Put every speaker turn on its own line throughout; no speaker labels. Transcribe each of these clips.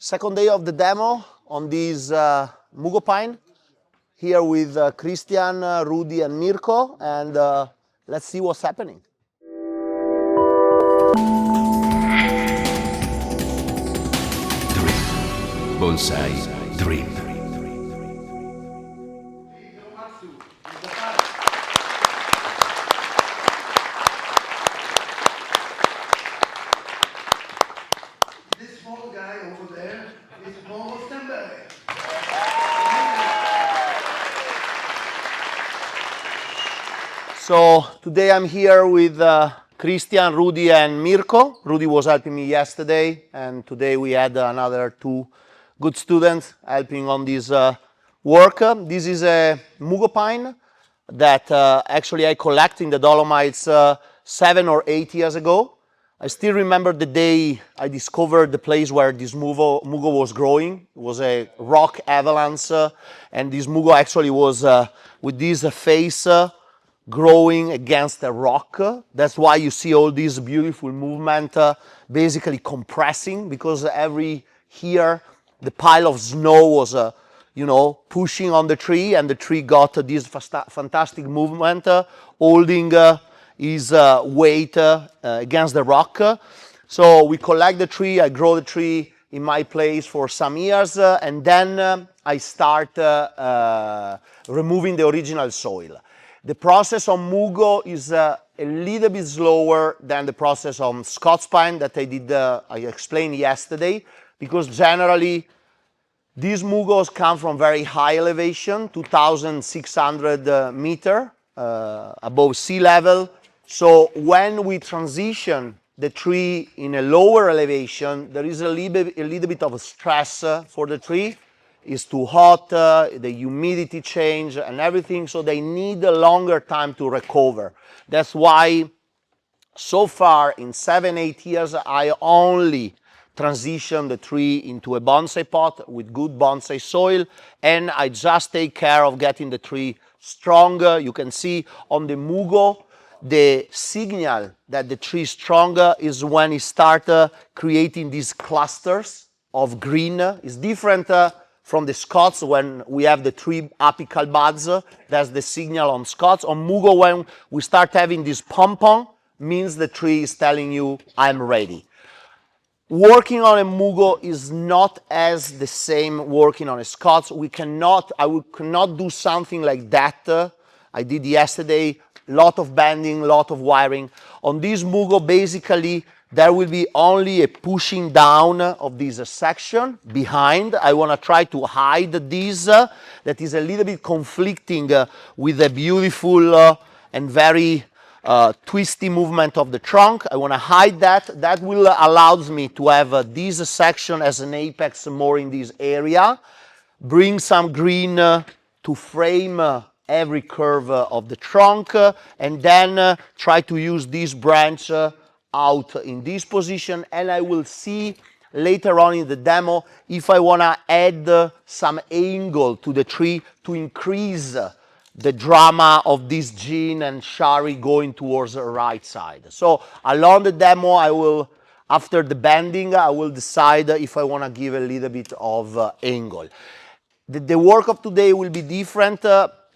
Second day of the demo on this Mugo Pine, here with Christian, Rudy and Mirko, and let's see what's happening.
Dream. Bonsai Dream.
This small guy over there is Mauro Stemberger.
So today I'm here with Christian, Rudy and Mirko. Rudy was helping me yesterday, and today we had another two good students helping on this work. This is a Mugo Pine that actually I collected in the Dolomites 7 or 8 years ago. I still remember the day I discovered the place where this Mugo was growing. It was a rock avalanche, and this Mugo actually was with this face growing against a rock. That's why you see all this beautiful movement basically compressing, because every here the pile of snow was pushing on the tree, and the tree got this fantastic movement holding his weight against the rock. So we collect the tree, I grow the tree in my place for some years, and then I start removing the original soil. The process on Mugo is a little bit slower than the process on Scots pine that I explained yesterday, because generally these Mugos come from very high elevation, 2,600 meter above sea level. So when we transition the tree in a lower elevation, there is a little bit of stress for the tree. It's too hot, the humidity change and everything, so they need a longer time to recover. That's why so far in 7-8 years I only transition the tree into a bonsai pot with good bonsai soil, and I just take care of getting the tree stronger. You can see on the Mugo the signal that the tree is stronger is when it starts creating these clusters of green. It's different from the Scots when we have the three apical buds. That's the signal on Scots. On Mugo, when we start having this pom-pom, means the tree is telling you, I'm ready. Working on a Mugo is not as the same working on a Scots. I cannot do something like that. I did yesterday, lot of bending, lot of wiring. On this Mugo, basically, there will be only a pushing down of this section behind. I want to try to hide this. That is a little bit conflicting with the beautiful and very twisty movement of the trunk. I want to hide that. That will allow me to have this section as an apex more in this area. Bring some green to frame every curve of the trunk, and then try to use this branch out in this position. And I will see later on in the demo if I want to add some angle to the tree to increase the drama of this gene and shari going towards the right side. So along the demo, after the bending, I will decide if I want to give a little bit of angle. The work of today will be different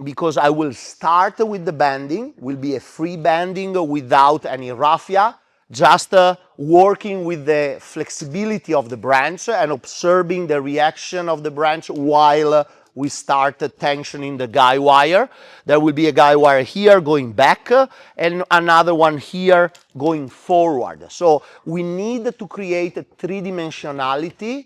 because I will start with the bending, will be a free bending without any raffia, just working with the flexibility of the branch and observing the reaction of the branch while we start tensioning the guy wire. There will be a guy wire here going back and another one here going forward. So we need to create a three-dimensionality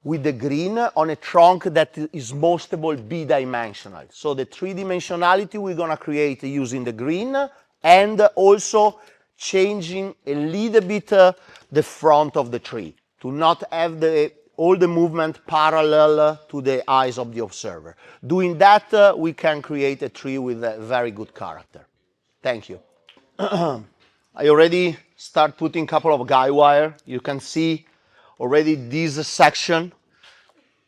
with the green on a trunk that is mostly bidimensional. So the three-dimensionality we're going to create using the green, and also changing a little bit the front of the tree to not have all the movement parallel to the eyes of the observer. Doing that, we can create a tree with a very good character. Thank you. I already start putting a couple of guy wire. You can see already this section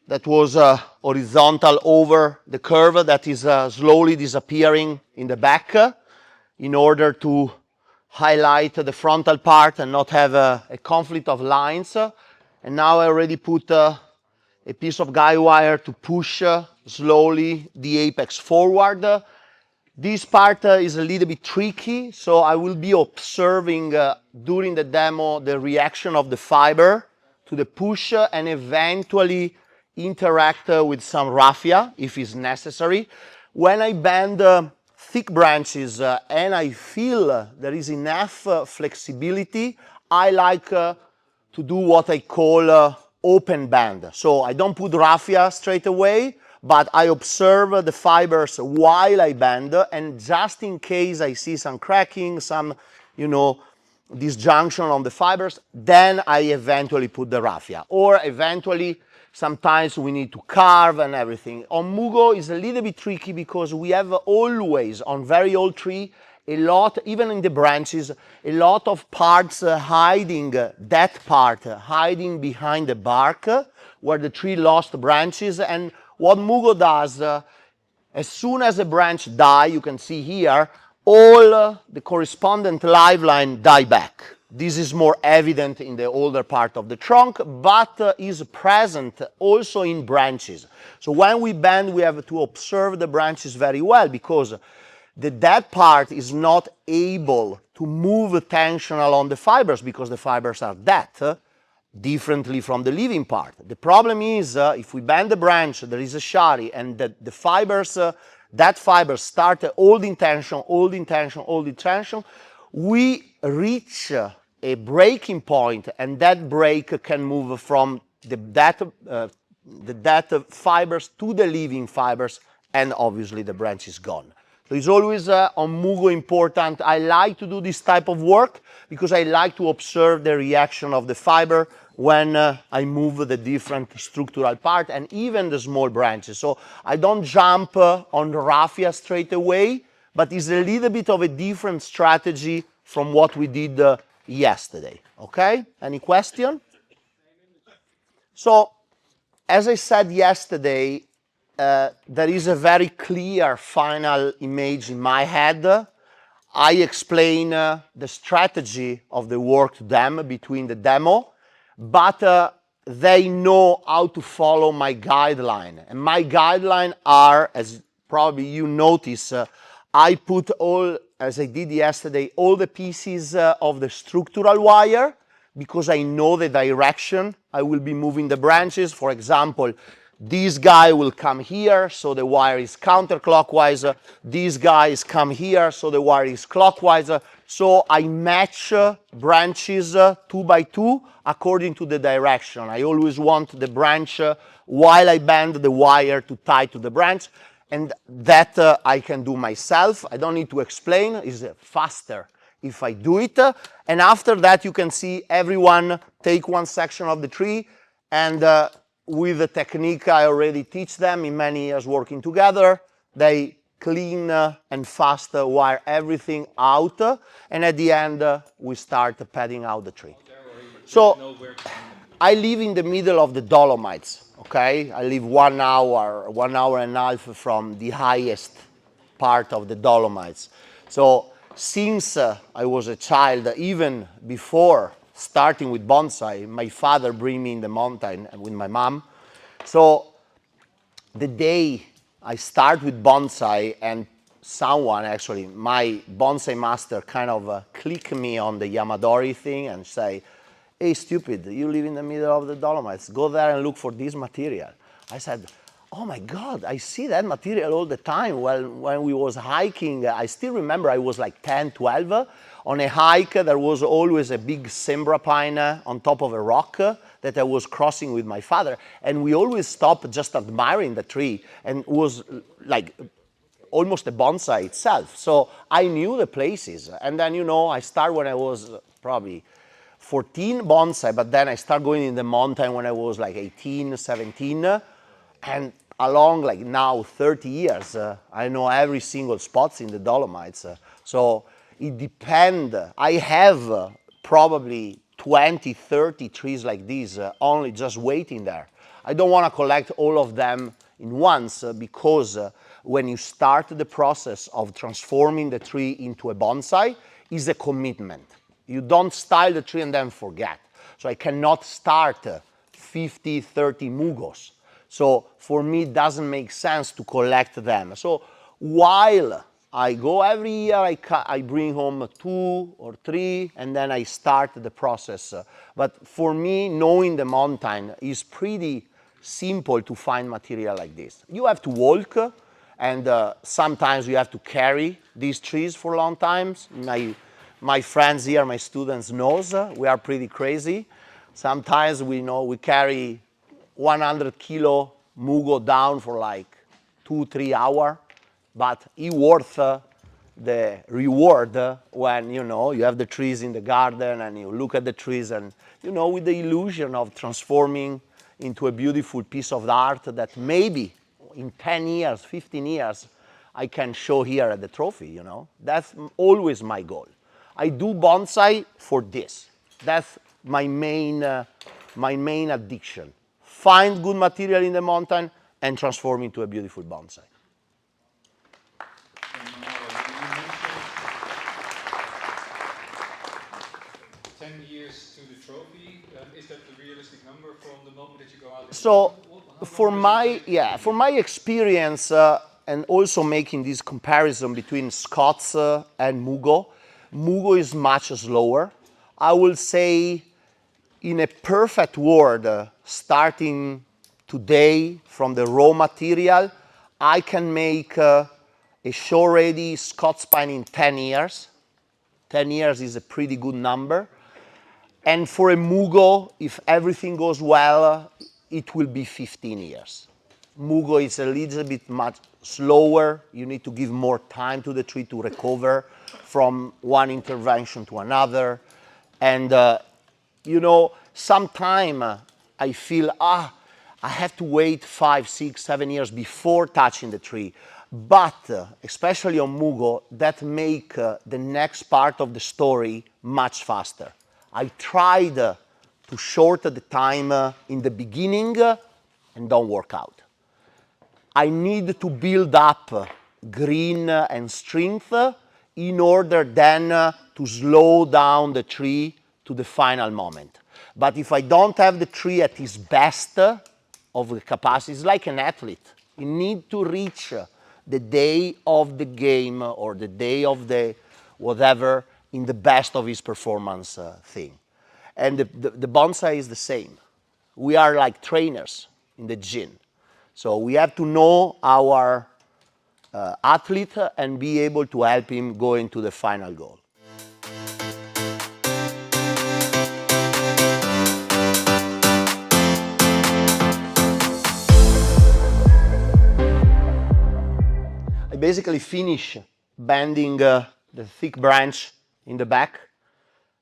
that was horizontal over the curve that is slowly disappearing in the back in order to highlight the frontal part and not have a conflict of lines. And now I already put a piece of guide wire to push slowly the apex forward. This part is a little bit tricky, so I will be observing during the demo the reaction of the fiber to the push and eventually interact with some raffia if it's necessary. When I bend thick branches and I feel there is enough flexibility, I like to do what I call open band. So I don't put raffia straight away, but I observe the fibers while I bend, and just in case I see some cracking, some, disjunction on the fibers, then I eventually put the raffia. Or eventually, sometimes we need to carve and everything. On Mugo is a little bit tricky because we have always, on very old tree, a lot, even in the branches, a lot of parts hiding, that part hiding behind the bark where the tree lost branches. And what Mugo does, as soon as a branch die, you can see here, all the correspondent live line die back. This is more evident in the older part of the trunk, but is present also in branches. So when we bend, we have to observe the branches very well, because the dead part is not able to move tensional on the fibers because the fibers are dead, differently from the living part. The problem is if we bend the branch, there is a shari, and the fibers, that fibers start holding tension, holding tension, holding tension, we reach a breaking point, and that break can move from the dead fibers to the living fibers, and obviously the branch is gone. So it's always on Mugo important. I like to do this type of work because I like to observe the reaction of the fiber when I move the different structural part and even the small branches. So I don't jump on the raffia straight away, but it's a little bit of a different strategy from what we did yesterday. Okay? Any question? So, as I said yesterday, there is a very clear final image in my head. I explain the strategy of the work to them between the demo, but they know how to follow my guideline. And my guideline are, as probably you notice, I put all, as I did yesterday, all the pieces of the structural wire, because I know the direction I will be moving the branches. For example, this guy will come here, so the wire is counterclockwise. These guys come here, so the wire is clockwise. So I match branches 2 by 2 according to the direction. I always want the branch, while I bend the wire, to tie to the branch. And that I can do myself. I don't need to explain. It's faster if I do it. And after that, you can see everyone take one section of the tree, and with the technique I already teach them in many years working together, they clean and fast wire everything out, and at the end we start padding out the tree. So I live in the middle of the Dolomites, okay? I live 1 hour, 1 hour and a half from the highest part of the Dolomites. So since I was a child, even before starting with bonsai, my father bring me in the mountain with my mom. So the day I start with bonsai, and someone, actually, my bonsai master kind of click me on the Yamadori thing and say, "Hey, stupid, you live in the middle of the Dolomites. Go there and look for this material." I said, "Oh my God, I see that material all the time." Well, when we was hiking, I still remember I was like 10, 12. On a hike, there was always a big Stemberger pine on top of a rock that I was crossing with my father. And we always stopped just admiring the tree, and it was like almost a bonsai itself. So I knew the places. And then, I started when I was probably 14 bonsai, but then I started going in the mountain when I was like 18, 17. And along like now 30 years, I know every single spots in the Dolomites. So it depends. I have probably 20, 30 trees like these, only just waiting there. I don't want to collect all of them in once, because when you start the process of transforming the tree into a bonsai, is a commitment. You don't style the tree and then forget. So I cannot start 50, 30 mugos. So for me, it doesn't make sense to collect them. So while I go every year, I bring home 2 or 3, and then I start the process. But for me, knowing the mountain is pretty simple to find material like this. You have to walk, and sometimes you have to carry these trees for long times. My friends here, my students knows, we are pretty crazy. Sometimes we carry 100 kilo mugo down for like 2-3 hours, but it worth the reward when you have the trees in the garden and you look at the trees and with the illusion of transforming into a beautiful piece of art that maybe in 10 years, 15 years, I can show here at the trophy, That's always my goal. I do bonsai for this. That's my main addiction. Find good material in the mountain and transform into a beautiful bonsai.
Years to the trophy. Is that the realistic number from the moment that you go out?
So for my experience and also making this comparison between Scots and Mugo is much slower. I will say in a perfect world, starting today from the raw material, I can make a show-ready Scots pine in 10 years. 10 years is a pretty good number. And for a Mugo, if everything goes well, it will be 15 years. Mugo is a little bit much slower. You need to give more time to the tree to recover from one intervention to another. And, sometimes I feel, I have to wait 5, 6, 7 years before touching the tree. But, especially on Mugo, that make the next part of the story much faster. I tried to shorten the time in the beginning and don't work out. I need to build up green and strength in order then to slow down the tree to the final moment. But if I don't have the tree at its best of the capacity, it's like an athlete. You need to reach the day of the game or the day of the whatever in the best of his performance thing. And the bonsai is the same. We are like trainers in the gym. So we have to know our athlete and be able to help him go into the final goal. I basically finish bending the thick branch in the back.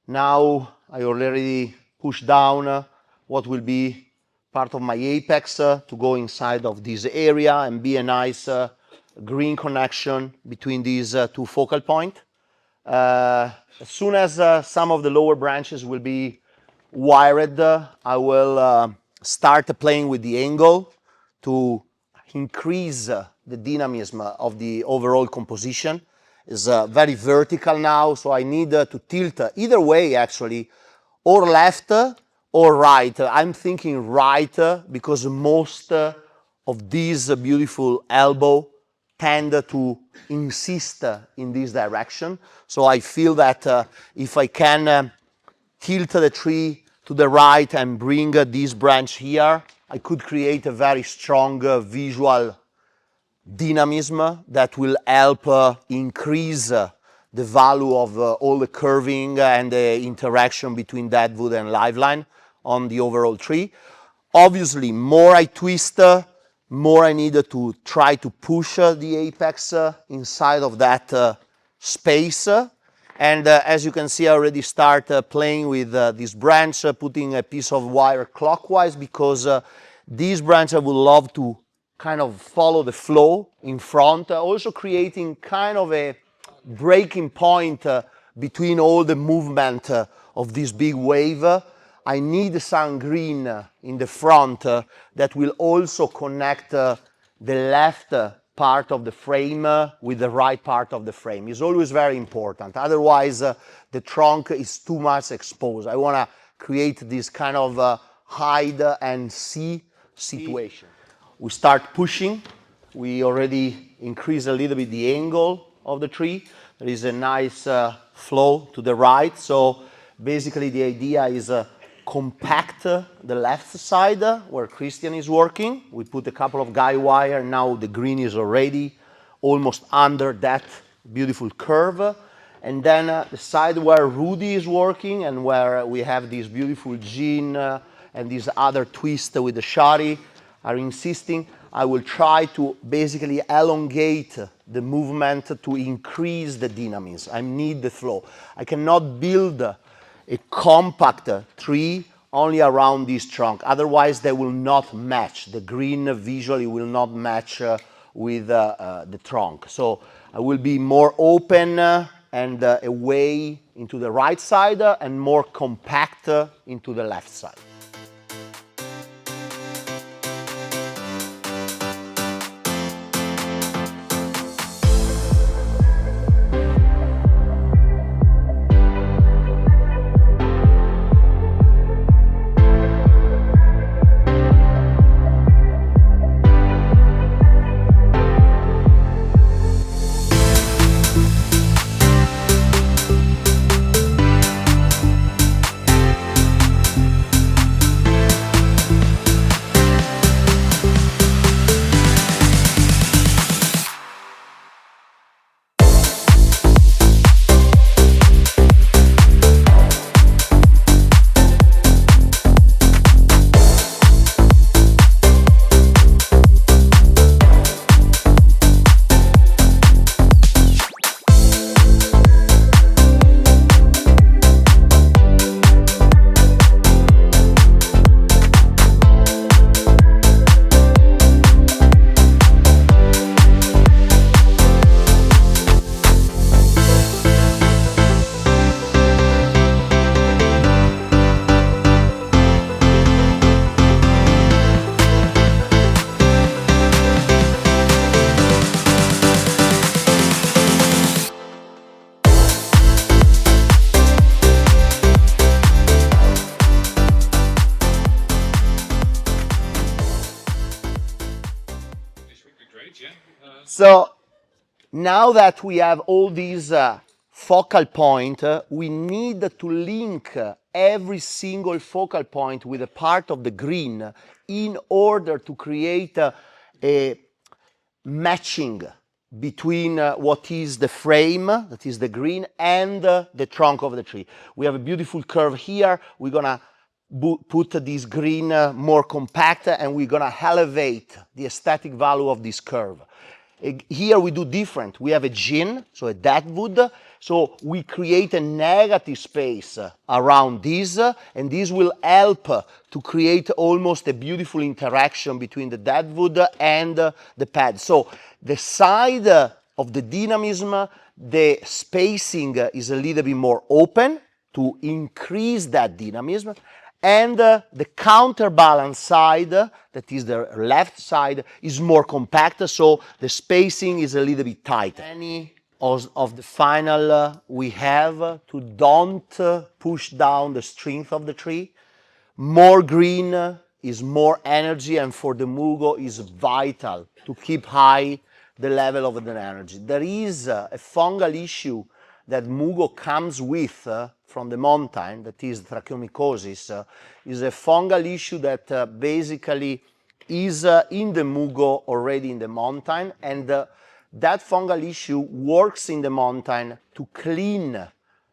Now I already pushed down what will be part of my apex to go inside of this area and be a nice green connection between these two focal points. As soon as some of the lower branches will be wired, I will start playing with the angle to increase the dynamism of the overall composition. It's very vertical now, so I need to tilt either way actually, or left or right. I'm thinking right because most of these beautiful elbow tend to insist in this direction. So I feel that if I can tilt the tree to the right and bring this branch here, I could create a very strong visual dynamism that will help increase the value of all the curving and the interaction between deadwood and liveline on the overall tree. Obviously, more I twist, more I need to try to push the apex inside of that space. And as you can see, I already start playing with this branch, putting a piece of wire clockwise because this branch I would love to kind of follow the flow in front, also creating kind of a breaking point between all the movement of this big wave. I need some green in the front that will also connect the left part of the frame with the right part of the frame. It's always very important. Otherwise, the trunk is too much exposed. I want to create this kind of hide and see situation. we start pushing. We already increase a little bit the angle of the tree. There is a nice flow to the right. So basically the idea is compact the left side where Christian is working. We put a couple of guy wire. Now the green is already almost under that beautiful curve. And then the side where Rudy is working and where we have this beautiful gin and this other twist with the shari are insisting, I will try to basically elongate the movement to increase the dynamism. I need the flow. I cannot build a compact tree only around this trunk. Otherwise, they will not match. The green visually will not match with the trunk. So I will be more open and away into the right side and more compact into the left side. So now that we have all these focal point, we need to link every single focal point with a part of the green in order to create a matching between what is the frame, that is the green, and the trunk of the tree. We have a beautiful curve here. We're gonna put this green more compact, and we're gonna elevate the aesthetic value of this curve. Here we do different. We have a gin, so a deadwood. So we create a negative space around this, and this will help to create almost a beautiful interaction between the deadwood and the pad. So the side of the dynamism, the spacing is a little bit more open to increase that dynamism. And the counterbalance side, that is the left side, is more compact, so the spacing is a little bit tighter. Any of the final we have to don't push down the strength of the tree. More green is more energy, and for the Mugo is vital to keep high the level of the energy. There is a fungal issue that Mugo comes with from the mountain, that is tracheomycosis, is a fungal issue that basically is in the Mugo already in the mountain, and that fungal issue works in the mountain to clean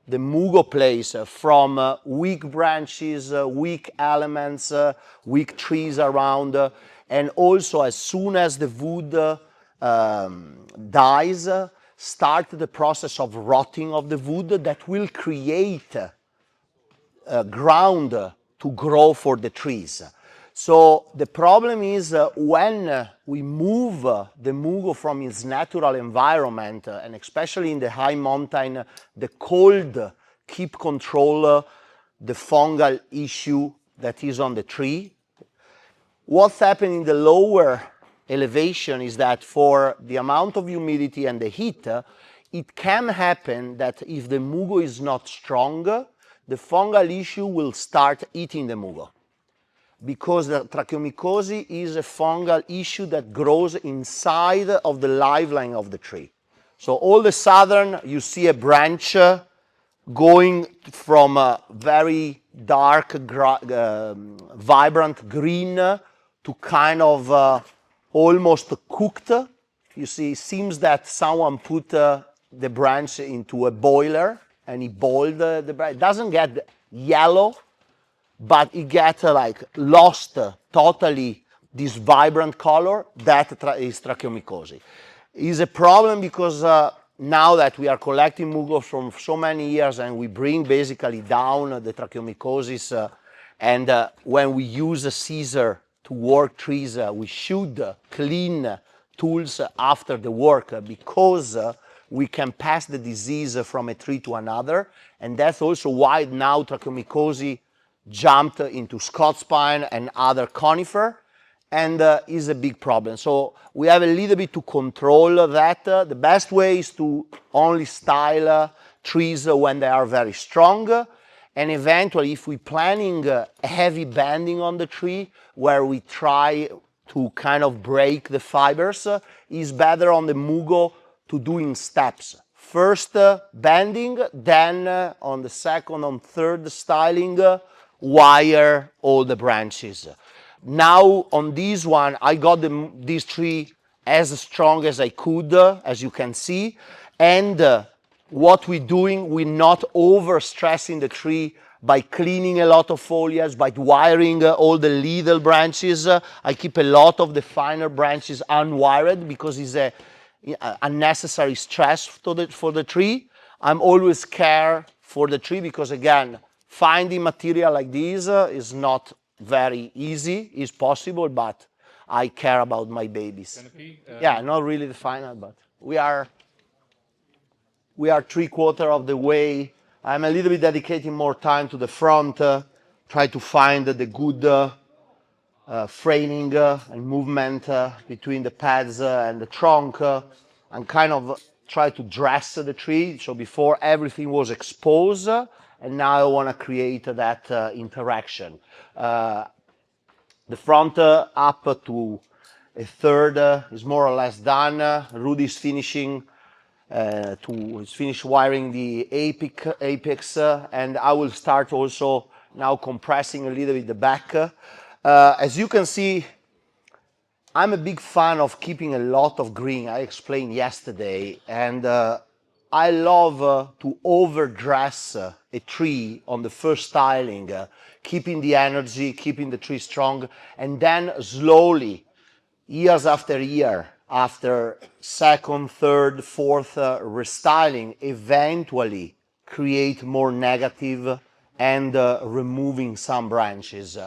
the Mugo place from weak branches, weak elements, weak trees around, and also as soon as the wood dies, start the process of rotting of the wood that will create ground to grow for the trees. So the problem is when we move the Mugo from its natural environment, and especially in the high mountain, the cold keep control the fungal issue that is on the tree. What's happening in the lower elevation is that for the amount of humidity and the heat, it can happen that if the Mugo is not strong, the fungal issue will start eating the Mugo. because the tracheomycosis is a fungal issue that grows inside of the live line of the tree. So all of a sudden you see a branch going from a very dark, vibrant green to kind of almost cooked. You see, it seems that someone put the branch into a boiler and he boiled the branch. It doesn't get yellow, but it gets like lost totally this vibrant color. That is tracheomycosis. It's a problem because now that we are collecting Mugo from so many years and we bring basically down the tracheomycosis and when we use a scissor to work trees, we should clean tools after the work because we can pass the disease from a tree to another, and that's also why now tracheomycosis jumped into Scots pine and other conifer, and is a big problem. So we have a little bit to control that. The best way is to only style trees when they are very strong, and eventually if we're planning a heavy bending on the tree where we try to kind of break the fibers, is better on the Mugo to do in steps. First bending, then on the second and third styling, wire all the branches. Now on this one, I got this tree as strong as I could, as you can see, and what we're doing, we're not over stressing the tree by cleaning a lot of foliage, by wiring all the little branches. I keep a lot of the finer branches unwired because it's a unnecessary stress for the tree. I'm always care for the tree because again, finding material like this is not very easy. It's possible, but I care about my babies.
Canopy,
Yeah, not really the final, but we are 3/4 of the way. I'm a little bit dedicating more time to the front, try to find the good framing and movement between the pads and the trunk, and kind of try to dress the tree. So before everything was exposed, and now I want to create that interaction. The front up to a third is more or less done. Rudy's finishing is finished wiring the apex, and I will start also now compressing a little bit the back. As you can see, I'm a big fan of keeping a lot of green. I explained yesterday, and I love to overdress a tree on the first styling, keeping the energy, keeping the tree strong, and then slowly, years after year, after second, third, fourth restyling, eventually create more negative and removing some branches.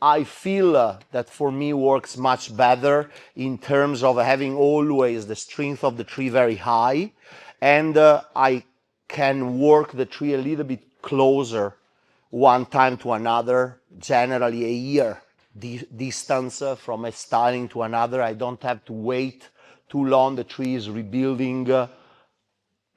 I feel that for me works much better in terms of having always the strength of the tree very high, and I can work the tree a little bit closer one time to another, generally a year distance from a styling to another. I don't have to wait too long. The tree is rebuilding a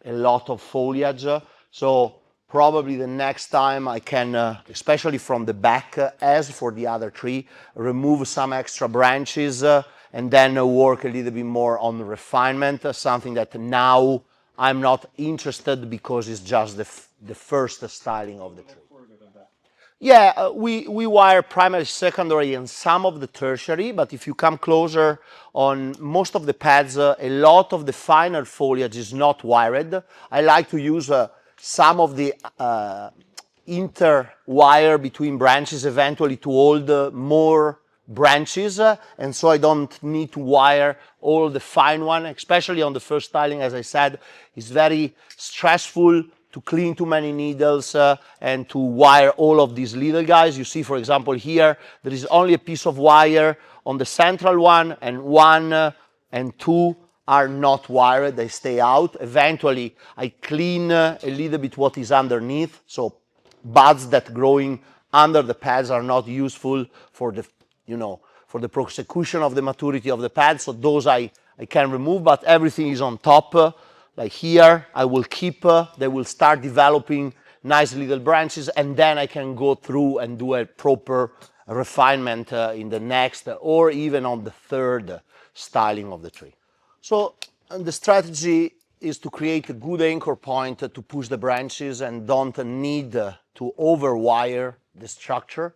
lot of foliage. So probably the next time I can, especially from the back, as for the other tree, remove some extra branches and then work a little bit more on refinement, something that now I'm not interested because it's just the first styling of the tree. Yeah, we wire primary, secondary, and some of the tertiary, but if you come closer on most of the pads, a lot of the finer foliage is not wired. I like to use some of the inter-wire between branches eventually to hold more branches, and so I don't need to wire all the fine one, especially on the first styling. As I said, it's very stressful to clean too many needles and to wire all of these little guys. You see, for example, here, there is only a piece of wire on the central one, and 1 and 2 are not wired, they stay out. Eventually, I clean a little bit what is underneath, so buds that growing under the pads are not useful for the, for the prosecution of the maturity of the pads, so those I can remove, but everything is on top. Like here, I will keep, they will start developing nice little branches, and then I can go through and do a proper refinement in the next or even on the third styling of the tree. So the strategy is to create a good anchor point to push the branches and don't need to overwire the structure.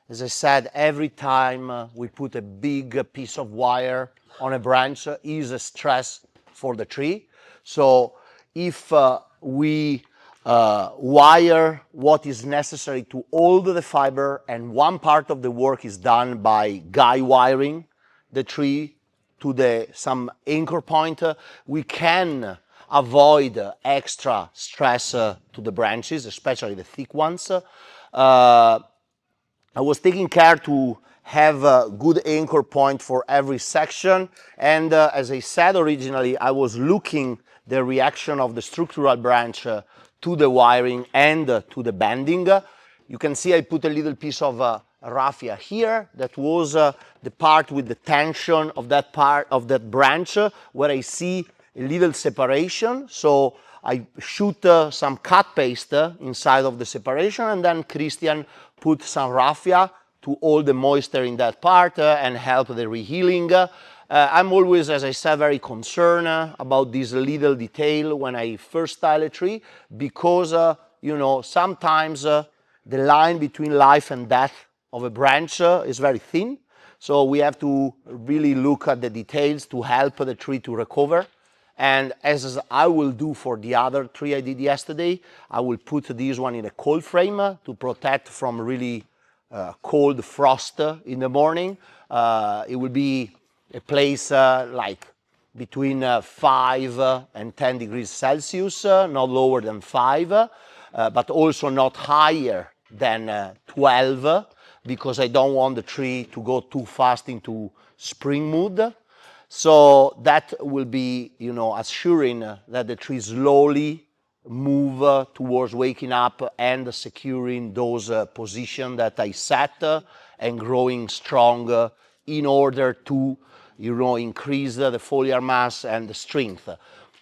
As I said, every time we put a big piece of wire on a branch is a stress for the tree. So if we wire what is necessary to hold the fiber and one part of the work is done by guy wiring the tree to some anchor point, we can avoid extra stress to the branches, especially the thick ones. I was taking care to have a good anchor point for every section, and as I said originally, I was looking the reaction of the structural branch to the wiring and to the bending. You can see I put a little piece of raffia here. That was the part with the tension of that part of that branch where I see a little separation. So I shoot some cut paste inside of the separation, and then Christian put some raffia to hold the moisture in that part and help the rehealing. I'm always, as I said, very concerned about this little detail when I first style a tree, because you know, sometimes the line between life and death of a branch is very thin. So we have to really look at the details to help the tree to recover. And as I will do for the other tree I did yesterday, I will put this one in a cold frame to protect from really cold frost in the morning. It will be a place like between 5 and 10 degrees Celsius, not lower than 5, but also not higher than 12, because I don't want the tree to go too fast into spring mood. So that will be, you know, assuring that the tree slowly move towards waking up and securing those positions that I set and growing strong in order to, you know, increase the foliar mass and the strength.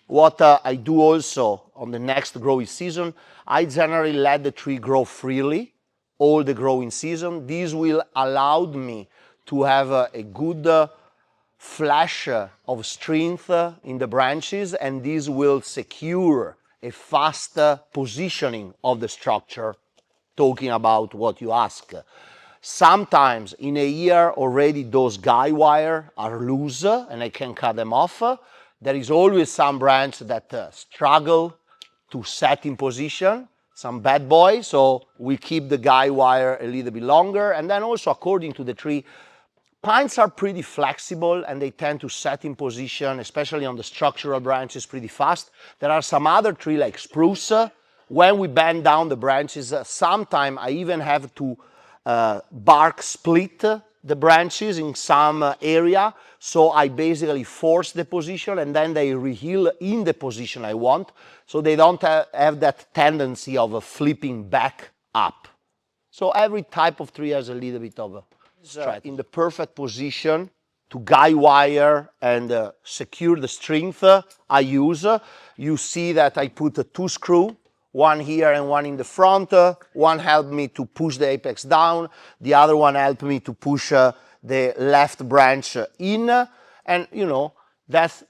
What I do also on the next growing season, I generally let the tree grow freely all the growing season. This will allow me to have a good flash of strength in the branches, and this will secure a fast positioning of the structure, talking about what you ask. Sometimes in a year already those guy wire are loose and I can cut them off. There is always some branch that struggle to set in position, some bad boy, so we keep the guy wire a little bit longer. And then also according to the tree, pines are pretty flexible and they tend to set in position, especially on the structural branches, pretty fast. There are some other trees like spruce. When we bend down the branches, sometimes I even have to bark split the branches in some area. So I basically force the position and then they reheal in the position I want. So they don't have that tendency of flipping back up. So every type of tree has a little bit of a in the perfect position to guy wire and secure the strength I use. You see that I put 2 screws, one here and one in the front. One helped me to push the apex down. The other one helped me to push the left branch in. And you know, that's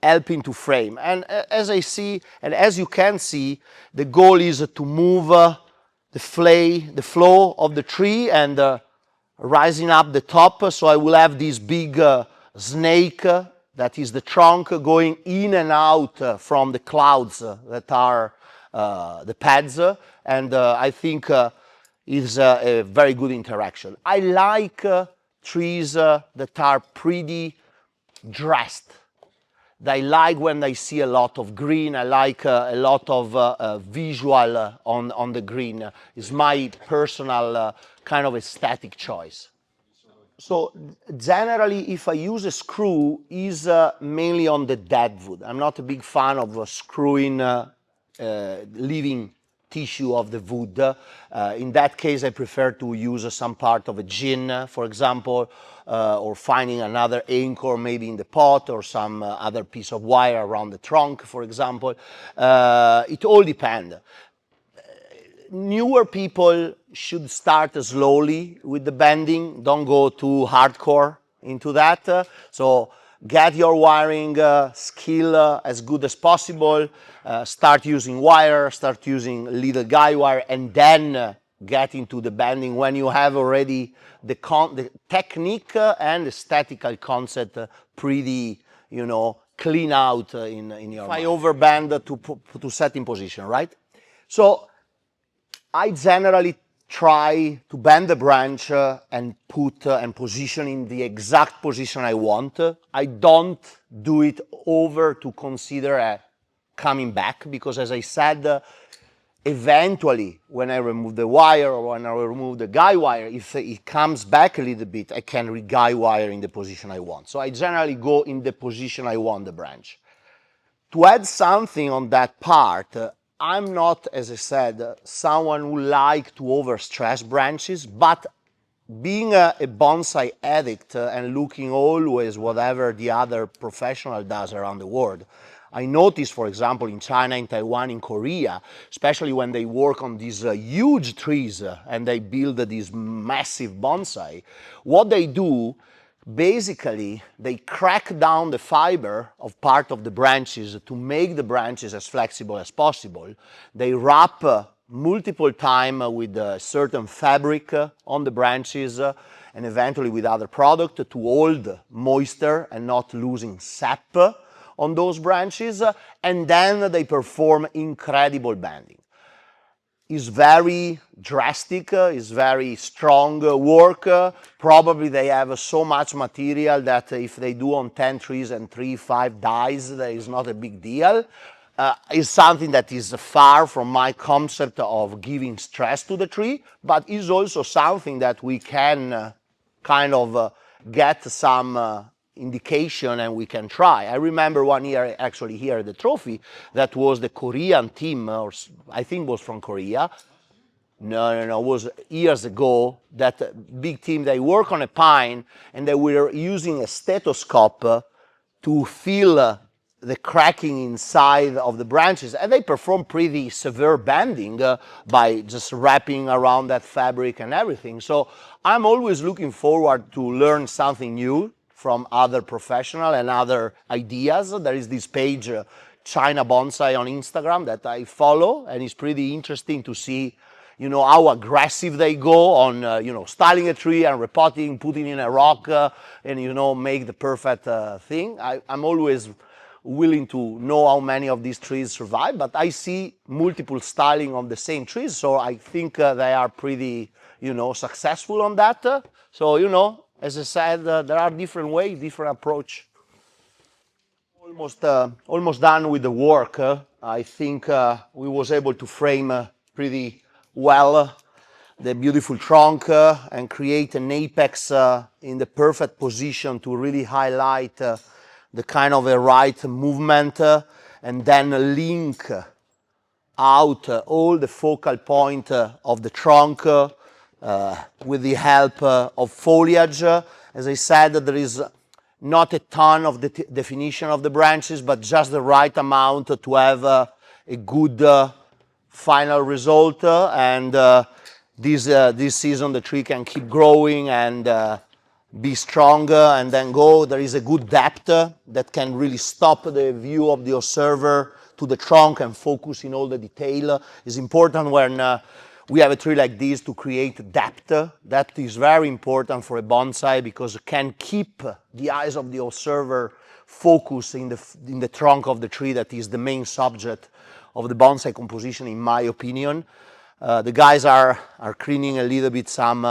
helping to frame. And as I see, and as you can see, the goal is to move the flow of the tree and rising up the top. So I will have this big snake that is the trunk going in and out from the clouds that are the pads, and I think is a very good interaction. I like trees that are pretty dressed. I like when I see a lot of green. I like a lot of visual on the green. It's my personal kind of aesthetic choice. So generally, if I use a screw, is mainly on the dead wood. I'm not a big fan of screwing living tissue of the wood. In that case, I prefer to use some part of a gin, for example, or finding another anchor maybe in the pot or some other piece of wire around the trunk, for example. It all depends. newer people should start slowly with the bending. Don't go too hardcore into that. So get your wiring skill as good as possible. Start using wire, start using little guy wire, and then get into the bending when you have already the technique and aesthetical concept pretty, clean out in your mind. If I overbend to set in position, right? So I generally try to bend the branch and put and position in the exact position I want. I don't do it over to consider coming back, because as I said, eventually when I remove the wire or when I remove the guy wire, if it comes back a little bit, I can re-guy wire in the position I want. So I generally go in the position I want the branch. To add something on that part, I'm not, as I said, someone who like to overstress branches, but being a bonsai addict and looking always whatever the other professional does around the world, I notice, for example, in China, in Taiwan, in Korea, especially when they work on these huge trees and they build these massive bonsai, what they do, basically, they crack down the fiber of part of the branches to make the branches as flexible as possible. They wrap multiple times with a certain fabric on the branches and eventually with other product to hold moisture and not losing sap on those branches, and then they perform incredible bending. Is very drastic, is very strong work. Probably they have so much material that if they do on 10 trees and 3-5 dies, that is not a big deal. Is something that is far from my concept of giving stress to the tree, but is also something that we can kind of get some indication and we can try. I remember one year actually here at the trophy that was the Korean team, or I think was from Korea. No, it was years ago, that big team, they work on a pine and they were using a stethoscope to feel the cracking inside of the branches, and they perform pretty severe bending by just wrapping around that fabric and everything. So I'm always looking forward to learn something new from other professionals and other ideas. There is this page, China Bonsai on Instagram, that I follow, and it's pretty interesting to see how aggressive they go on, styling a tree and repotting, putting in a rock, and, make the perfect thing. I'm always willing to know how many of these trees survive, but I see multiple styling on the same trees, so I think they are pretty, successful on that. So, as I said, there are different ways, different approach. Almost done with the work. I think we was able to frame pretty well the beautiful trunk and create an apex in the perfect position to really highlight the kind of a right movement and then link out all the focal point of the trunk with the help of foliage. As I said, there is not a ton of the definition of the branches, but just the right amount to have a good final result. And this season the tree can keep growing and be stronger and then go. There is a good depth that can really stop the view of the observer to the trunk and focus in all the detail. It's important when we have a tree like this to create depth. That is very important for a bonsai because it can keep the eyes of the observer focused in the trunk of the tree that is the main subject of the bonsai composition, in my opinion. The guys are cleaning a little bit some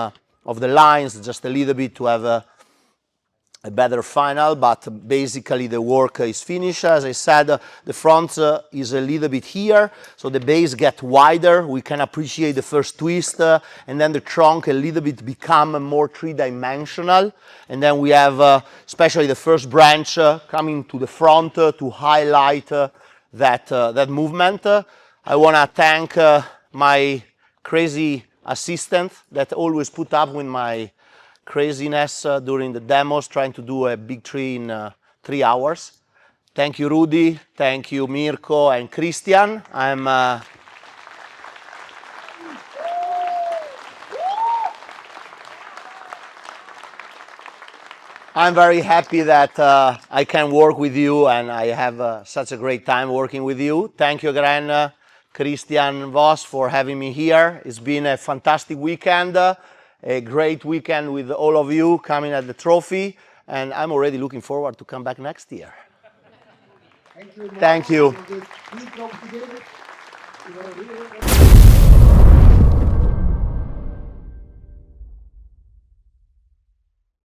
of the lines, just a little bit to have a better final, but basically the work is finished. As I said, the front is a little bit here, so the base gets wider. We can appreciate the first twist, and then the trunk a little bit become more three-dimensional. And then we have especially the first branch coming to the front to highlight that movement. I want to thank my crazy assistant that always put up with my craziness during the demos, trying to do a big tree in 3 hours. Thank you, Rudy. Thank you, Mirko and Christian. I'm very happy that I can work with you, and I have such a great time working with you. Thank you again, Christian Voss, for having me here. It's been a fantastic weekend, a great weekend with all of you coming at the trophy, and I'm already looking forward to come back next year.
Thank you, Mauro,
Thank you.
for this huge competition.